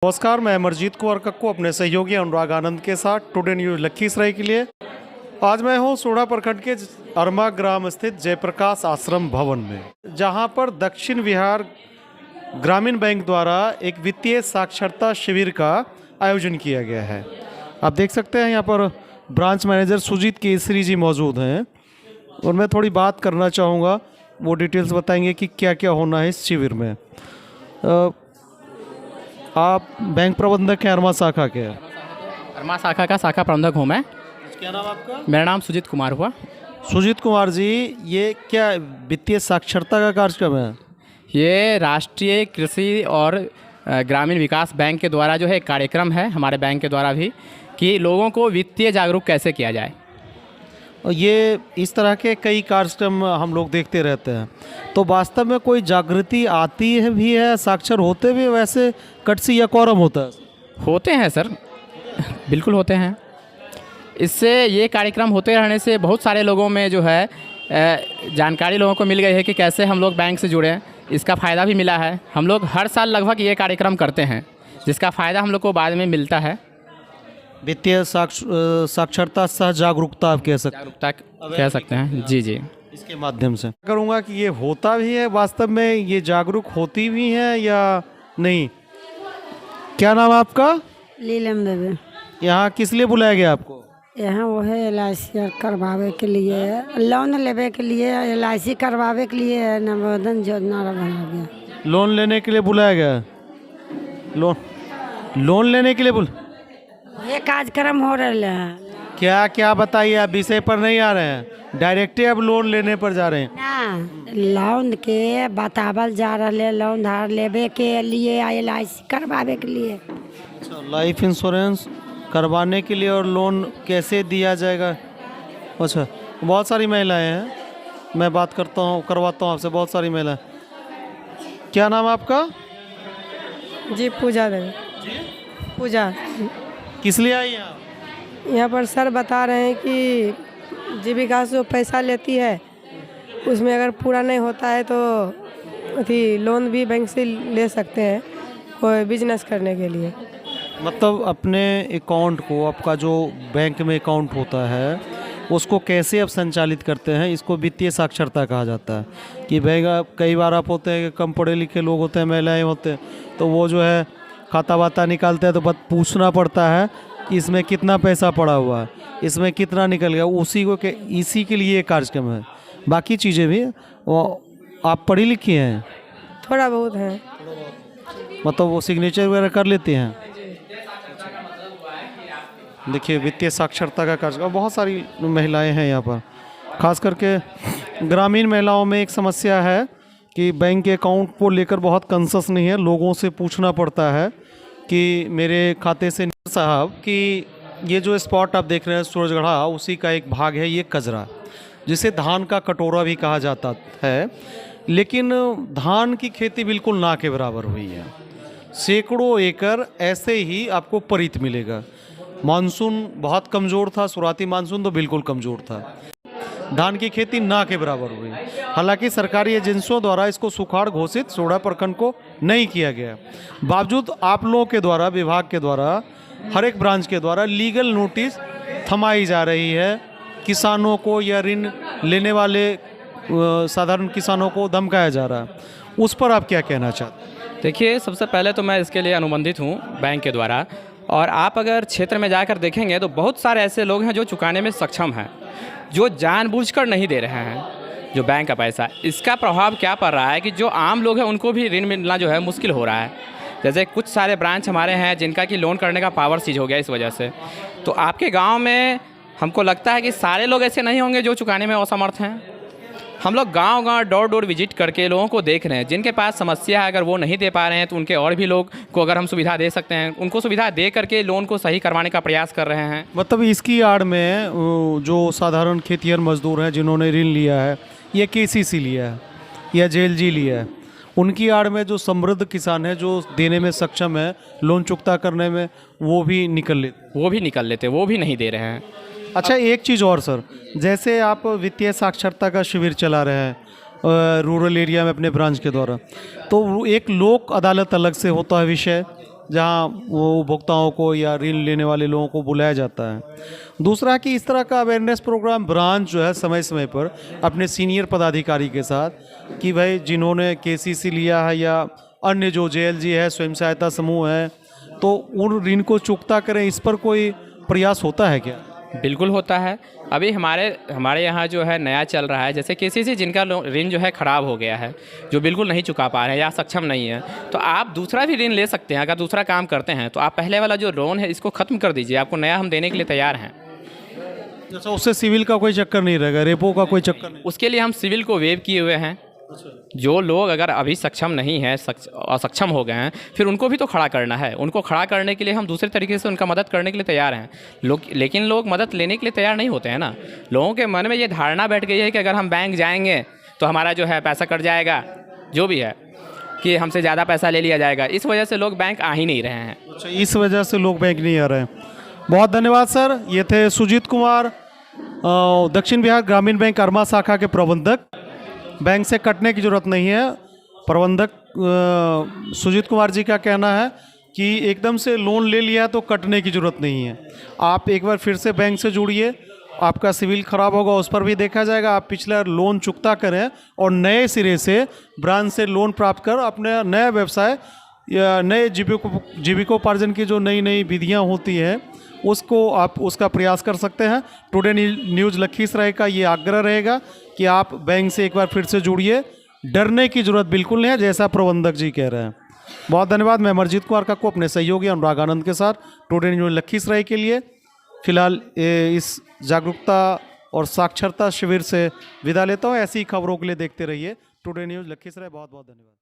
नमस्कार, मैं अमरजीत कुमार कक्कू अपने सहयोगी अनुराग आनंद के साथ टुडे न्यूज़ लखीसराय के लिए। आज मैं हूँ सोढ़ा प्रखंड के अरमा ग्राम स्थित जयप्रकाश आश्रम भवन में, जहाँ पर दक्षिण बिहार ग्रामीण बैंक द्वारा एक वित्तीय साक्षरता शिविर का आयोजन किया गया है। आप देख सकते हैं यहाँ पर ब्रांच मैनेजर सुजीत केसरी जी मौजूद हैं और मैं थोड़ी बात करना चाहूँगा। वो डिटेल्स बताएंगे कि क्या क्या होना है इस शिविर में। आप बैंक प्रबंधक हैं अरमा शाखा के? अरमा शाखा का शाखा प्रबंधक हूँ मैं। क्या नाम आपका? मेरा नाम सुजीत कुमार हुआ। सुजीत कुमार जी, ये क्या वित्तीय साक्षरता का कार्यक्रम है? ये राष्ट्रीय कृषि और ग्रामीण विकास बैंक के द्वारा जो है एक कार्यक्रम है, हमारे बैंक के द्वारा भी, कि लोगों को वित्तीय जागरूक कैसे किया जाए। और ये इस तरह के कई कार्यक्रम हम लोग देखते रहते हैं, तो वास्तव में कोई जागृति आती है भी है, साक्षर होते भी वैसे कटसी या कोरम होता है? होते हैं सर, बिल्कुल होते हैं। इससे ये कार्यक्रम होते रहने से बहुत सारे लोगों में जो है जानकारी लोगों को मिल गई है कि कैसे हम लोग बैंक से जुड़ें। इसका फ़ायदा भी मिला है। हम लोग हर साल लगभग ये कार्यक्रम करते हैं, जिसका फ़ायदा हम लोग को बाद में मिलता है। वित्तीय साक्षरता सह जागरूकता आप कह सकते हैं। जी जी, इसके माध्यम से करूँगा कि ये होता भी है, वास्तव में ये जागरूक होती भी हैं या नहीं। क्या नाम आपका? लीलम देवी। यहाँ किस लिए बुलाया गया आपको? यहाँ वो है LIC करवावे के लिए, लोन लेवे के लिए, LIC करवावे के लिए नवोदन योजना बनाया गया। लोन लेने के लिए बुलाया गया? लोन लेने के लिए ये कार्यक्रम हो रहा है। क्या क्या बताइए, आप विषय पर नहीं आ रहे हैं, डायरेक्ट अब लोन लेने पर जा रहे हैं ना। लोन के बतावल जा रहे हैं, लोन धार लेवे के लिए, LIC करवावे के लिए। अच्छा, लाइफ इंश्योरेंस करवाने के लिए और लोन कैसे दिया जाएगा? अच्छा, बहुत सारी महिलाएं हैं, मैं बात करवाता हूँ आपसे। बहुत सारी महिलाएं। क्या नाम आपका? जी, पूजा देवी। पूजा। किस लिए आई हैं? यहाँ पर सर बता रहे हैं कि जीविका से जो पैसा लेती है उसमें अगर पूरा नहीं होता है तो अथी लोन भी बैंक से ले सकते हैं कोई बिजनेस करने के लिए। मतलब अपने अकाउंट को, आपका जो बैंक में अकाउंट होता है उसको कैसे आप संचालित करते हैं, इसको वित्तीय साक्षरता कहा जाता है। कि बैंक कई बार आप होते हैं कि कम पढ़े लिखे लोग होते हैं, महिलाएं होते हैं, तो वो जो है खाता वाता निकालते हैं तो बस पूछना पड़ता है कि इसमें कितना पैसा पड़ा हुआ है, इसमें कितना निकल गया। इसी के लिए कार्यक्रम है। बाकी चीज़ें भी वो आप पढ़ी लिखी हैं? थोड़ा बहुत है। मतलब वो सिग्नेचर वगैरह कर लेते हैं? देखिए, वित्तीय साक्षरता का कार्यक्रम, बहुत सारी महिलाएं हैं यहाँ पर। खास करके ग्रामीण महिलाओं में एक समस्या है कि बैंक के अकाउंट को लेकर बहुत कंसस नहीं है, लोगों से पूछना पड़ता है कि मेरे खाते से साहब कि ये जो स्पॉट आप देख रहे हैं सूरजगढ़ा, उसी का एक भाग है ये कजरा, जिसे धान का कटोरा भी कहा जाता है। लेकिन धान की खेती बिल्कुल ना के बराबर हुई है। सैकड़ों एकड़ ऐसे ही आपको परित मिलेगा। मानसून बहुत कमज़ोर था, शुरुआती मानसून तो बिल्कुल कमज़ोर था। धान की खेती ना के बराबर हुई। हालांकि सरकारी एजेंसियों द्वारा इसको सुखाड़ घोषित सोढ़ा प्रखंड को नहीं किया गया। बावजूद आप लोगों के द्वारा, विभाग के द्वारा, हर एक ब्रांच के द्वारा लीगल नोटिस थमाई जा रही है किसानों को, या ऋण लेने वाले साधारण किसानों को धमकाया जा रहा है। उस पर आप क्या कहना चाहते हैं? देखिए, सबसे पहले तो मैं इसके लिए अनुबंधित हूँ बैंक के द्वारा, और आप अगर क्षेत्र में जाकर देखेंगे तो बहुत सारे ऐसे लोग हैं जो चुकाने में सक्षम हैं, जो जानबूझकर नहीं दे रहे हैं जो बैंक का पैसा। इसका प्रभाव क्या पड़ रहा है कि जो आम लोग हैं उनको भी ऋण मिलना जो है मुश्किल हो रहा है। जैसे कुछ सारे ब्रांच हमारे हैं जिनका कि लोन करने का पावर सीज हो गया इस वजह से। तो आपके गांव में हमको लगता है कि सारे लोग ऐसे नहीं होंगे जो चुकाने में असमर्थ हैं। हम लोग गांव-गांव डोर विजिट करके लोगों को देख रहे हैं, जिनके पास समस्या है, अगर वो नहीं दे पा रहे हैं तो उनके और भी लोग को अगर हम सुविधा दे सकते हैं, उनको सुविधा दे करके लोन को सही करवाने का प्रयास कर रहे हैं। मतलब इसकी आड़ में जो साधारण खेतिहर मजदूर हैं जिन्होंने ऋण लिया है, या KCC लिया है या JLG लिया है, उनकी आड़ में जो समृद्ध किसान है जो देने में सक्षम है, लोन चुकता करने में, वो भी निकल लेते, वो भी नहीं दे रहे हैं। अच्छा, एक चीज़ और सर, जैसे आप वित्तीय साक्षरता का शिविर चला रहे हैं रूरल एरिया में अपने ब्रांच के द्वारा, तो एक लोक अदालत अलग से होता है विषय, जहाँ वो उपभोक्ताओं को या ऋण लेने वाले लोगों को बुलाया जाता है। दूसरा कि इस तरह का अवेयरनेस प्रोग्राम ब्रांच जो है समय समय पर अपने सीनियर पदाधिकारी के साथ कि भाई जिन्होंने केसीसी लिया है या अन्य जो जेएलजी है, स्वयं सहायता समूह है, तो उन ऋण को चुकता करें, इस पर कोई प्रयास होता है क्या? बिल्कुल होता है। अभी हमारे यहाँ जो है नया चल रहा है, जैसे केसीसी जिनका ऋण जो है ख़राब हो गया है, जो बिल्कुल नहीं चुका पा रहे हैं या सक्षम नहीं है, तो आप दूसरा भी ऋण ले सकते हैं। अगर दूसरा काम करते हैं तो आप पहले वाला जो लोन है इसको ख़त्म कर दीजिए, आपको नया हम देने के लिए तैयार हैं। अच्छा, उससे सिविल का कोई चक्कर नहीं रहेगा, रेपो का कोई चक्कर नहीं? उसके लिए हम सिविल को वेव किए हुए हैं। जो लोग अगर अभी सक्षम नहीं है, असक्षम हो गए हैं, फिर उनको भी तो खड़ा करना है। उनको खड़ा करने के लिए हम दूसरे तरीके से उनका मदद करने के लिए तैयार हैं। लेकिन लोग मदद लेने के लिए तैयार नहीं होते हैं ना। लोगों के मन में ये धारणा बैठ गई है कि अगर हम बैंक जाएंगे तो हमारा जो है पैसा कट जाएगा, जो भी है कि हमसे ज़्यादा पैसा ले लिया जाएगा। इस वजह से लोग बैंक आ ही नहीं रहे हैं। अच्छा, इस वजह से लोग बैंक नहीं आ रहे हैं। बहुत धन्यवाद सर। ये थे सुजीत कुमार, दक्षिण बिहार ग्रामीण बैंक अरमा शाखा के प्रबंधक। बैंक से कटने की ज़रूरत नहीं है। प्रबंधक सुजीत कुमार जी का कहना है कि एकदम से लोन ले लिया तो कटने की ज़रूरत नहीं है। आप एक बार फिर से बैंक से जुड़िए, आपका सिविल ख़राब होगा उस पर भी देखा जाएगा। आप पिछला लोन चुकता करें और नए सिरे से ब्रांच से लोन प्राप्त कर अपने नया व्यवसाय या नए जीविकोपार्जन की जो नई नई विधियाँ होती हैं उसको आप उसका प्रयास कर सकते हैं। टुडे न्यूज़ लखीसराय का ये आग्रह रहेगा कि आप बैंक से एक बार फिर से जुड़िए, डरने की ज़रूरत बिल्कुल नहीं है, जैसा प्रबंधक जी कह रहे हैं। बहुत धन्यवाद। मैं अमरजीत कुमार का को अपने सहयोगी अनुराग आनंद के साथ टुडे न्यूज़ लखीसराय के लिए फ़िलहाल इस जागरूकता और साक्षरता शिविर से विदा लेता हूँ। ऐसी खबरों के लिए देखते रहिए टुडे न्यूज़ लखीसराय। बहुत बहुत धन्यवाद।